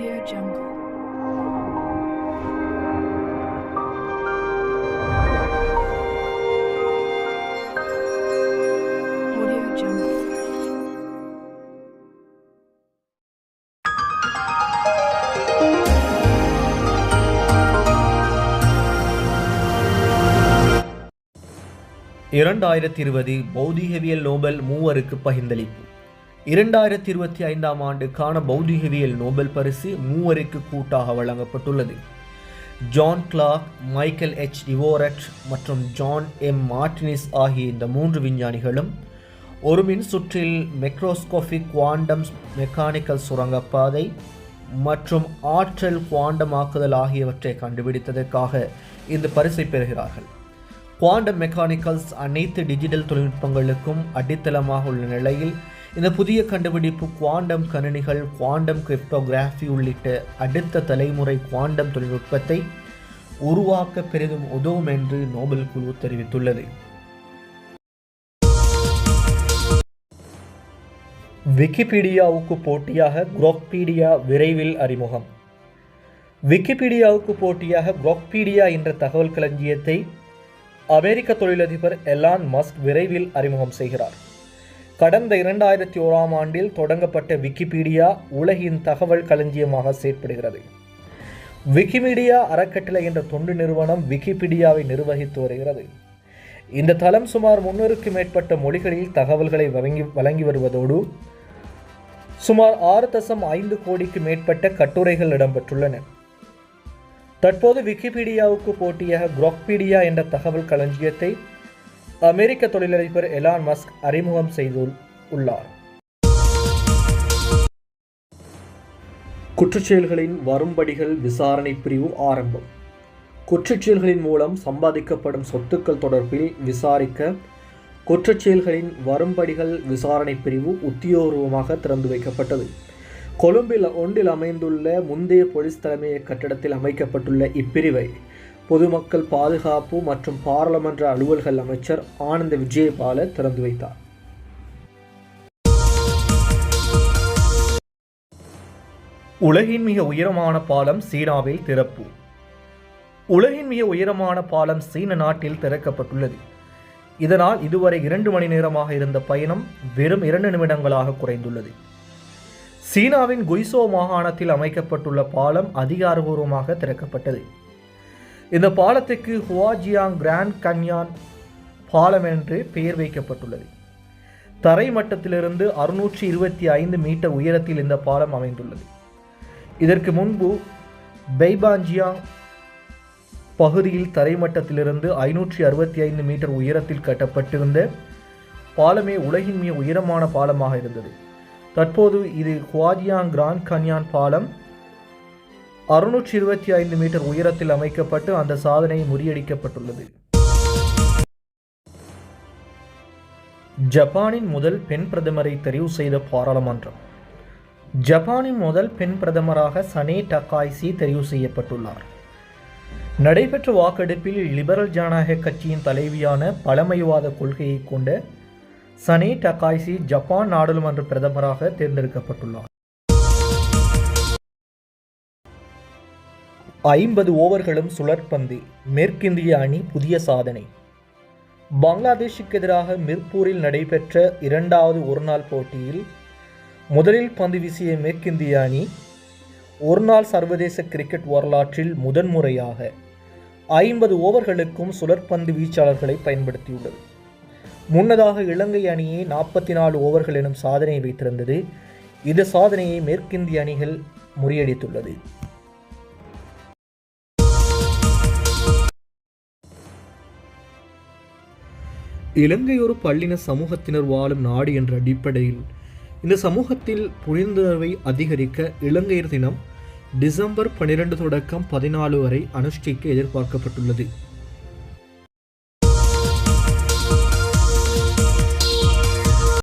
Audio Jungle. Audio Jungle. பௌதிகவியல் Nobel மூவருக்கு பகிர்ந்தளிப்பு. 2025 ஆண்டுக்கான பௌதிகவியல் நோபல் பரிசு மூவருக்கு கூட்டாக வழங்கப்பட்டுள்ளது. John Clarke, Michael H Devoret மற்றும் ஜான் எம் மார்டினிஸ் ஆகிய இந்த 3 விஞ்ஞானிகளும் ஒரு மின் சுற்றில் மைக்ரோஸ்கோபிக் குவாண்டம் மெக்கானிக்கல் சுரங்கப்பாதை மற்றும் ஆற்றல் குவாண்டமாக்குதல் ஆகியவற்றை கண்டுபிடித்ததற்காக இந்த பரிசை பெறுகிறார்கள். குவாண்டம் மெக்கானிக்கல்ஸ் அனைத்து டிஜிட்டல் தொழில்நுட்பங்களுக்கும் அடித்தளமாக உள்ள நிலையில் இந்த புதிய கண்டுபிடிப்பு குவாண்டம் கணினிகள், குவாண்டம் கிரிப்டோகிராஃபி உள்ளிட்ட அடுத்த தலைமுறை குவாண்டம் தொழில்நுட்பத்தை உருவாக்க பெரிதும் உதவும் என்று நோபல் குழு தெரிவித்துள்ளது. விக்கிபீடியாவுக்கு போட்டியாக குரோக்பீடியா விரைவில் அறிமுகம். விக்கிபீடியாவுக்கு போட்டியாக குரோக்பீடியா என்ற தகவல் களஞ்சியத்தை அமெரிக்க தொழிலதிபர் எலான் மஸ்க் விரைவில் அறிமுகம் செய்கிறார். கடந்த 2001 ஆண்டில் தொடங்கப்பட்ட விக்கிபீடியா உலகின் தகவல் களஞ்சியமாக செயற்படுகிறது. விக்கிமீடியா அறக்கட்டளை என்ற தொண்டு நிறுவனம் விக்கிபீடியாவை நிர்வகித்து வருகிறது. இந்த தளம் சுமார் 300க்கும் மேற்பட்ட மொழிகளில் தகவல்களை வழங்கி வருவதோடு சுமார் 6.5 கோடிக்கு மேற்பட்ட கட்டுரைகள் இடம்பெற்றுள்ளன. தற்போது விக்கிபீடியாவுக்கு போட்டியாக குரோக்பீடியா என்ற தகவல் களஞ்சியத்தை அமெரிக்க தொழிலதிபர் எலான் மஸ்க் அறிமுகம் செய்துள்ளார். குற்றச்செயல்களின் வரும்படிகள் விசாரணை பிரிவு ஆரம்பம். குற்றச்செயல்களின் மூலம் சம்பாதிக்கப்படும் சொத்துக்கள் தொடர்பில் விசாரிக்க குற்றச்செயல்களின் வரும்படிகள் விசாரணை பிரிவு உத்தியோகபூர்வமாக திறந்து வைக்கப்பட்டது. கொழும்பில் ஒன்றில் அமைந்துள்ள முந்தைய போலீஸ் தலைமைய கட்டடத்தில் அமைக்கப்பட்டுள்ள இப்பிரிவை பொதுமக்கள் பாதுகாப்பு மற்றும் பாராளுமன்ற அலுவல்கள் அமைச்சர் ஆனந்த விஜயபால திறந்து வைத்தார். உலகின் மிக உயரமான பாலம் சீனாவில் திறப்பு. உலகின் மிக உயரமான பாலம் சீன நாட்டில் திறக்கப்பட்டுள்ளது. இதனால் இதுவரை 2 மணி நேரமாக இருந்த பயணம் வெறும் 2 நிமிடங்களாக குறைந்துள்ளது. சீனாவின் குய்சோ மாகாணத்தில் அமைக்கப்பட்டுள்ள பாலம் அதிகாரபூர்வமாக திறக்கப்பட்டது. இந்த பாலத்துக்கு ஹுவாஜியாங் கிராண்ட் கன்யான் பாலம் என்று பெயர் வைக்கப்பட்டுள்ளது. தரை மட்டத்திலிருந்து 625 மீட்டர் உயரத்தில் இந்த பாலம் அமைந்துள்ளது. இதற்கு முன்பு பெய்பாஞ்சியாங் பகுதியில் தரைமட்டத்திலிருந்து 565 மீட்டர் உயரத்தில் கட்டப்பட்டிருந்த பாலமே உலகின் மிக உயரமான பாலமாக இருந்தது. தற்போது இது ஹுவாஜியாங் கிராண்ட் கன்யான் பாலம் 625 மீட்டர் உயரத்தில் அமைக்கப்பட்டு அந்த சாதனை முறியடிக்கப்பட்டுள்ளது. ஜப்பானின் முதல் பெண் பிரதமரை தெரிவு செய்த பாராளுமன்றம். ஜப்பானின் முதல் பெண் பிரதமராக சனே டகாய்சி தெரிவு செய்யப்பட்டுள்ளார். நடைபெற்ற வாக்கெடுப்பில் லிபரல் ஜனநாயக கட்சியின் தலைவியான பழமைவாத கொள்கையை கொண்ட சனே டகாய்சி ஜப்பான் நாடாளுமன்ற பிரதமராக தேர்ந்தெடுக்கப்பட்டுள்ளார். 50 ஓவர்களும் சுழற்பந்து. மேற்கிந்திய அணி புதிய சாதனை. பங்களாதேஷுக்கு எதிராக மிர்பூரில் நடைபெற்ற 2வது ஒருநாள் போட்டியில் முதலில் பந்து வீசிய மேற்கிந்திய அணி ஒருநாள் சர்வதேச கிரிக்கெட் வரலாற்றில் முதன்முறையாக 50 ஓவர்களுக்கும் சுழற்பந்து வீச்சாளர்களை பயன்படுத்தியுள்ளது. முன்னதாக இலங்கை அணியே 44 ஓவர்கள் எனும் சாதனையை வைத்திருந்தது. இந்த சாதனையை மேற்கிந்திய அணிகள் முறியடித்துள்ளது. இலங்கை ஒரு பல்லின சமூகத்தினர் வாழும் நாடு என்ற அடிப்படையில் இந்த சமூகத்தில் புரிந்துணர்வை அதிகரிக்க இலங்கையர் தினம் டிசம்பர் 12 தொடக்கம் 14 வரை அனுஷ்டிக்க எதிர்பார்க்கப்பட்டுள்ளது.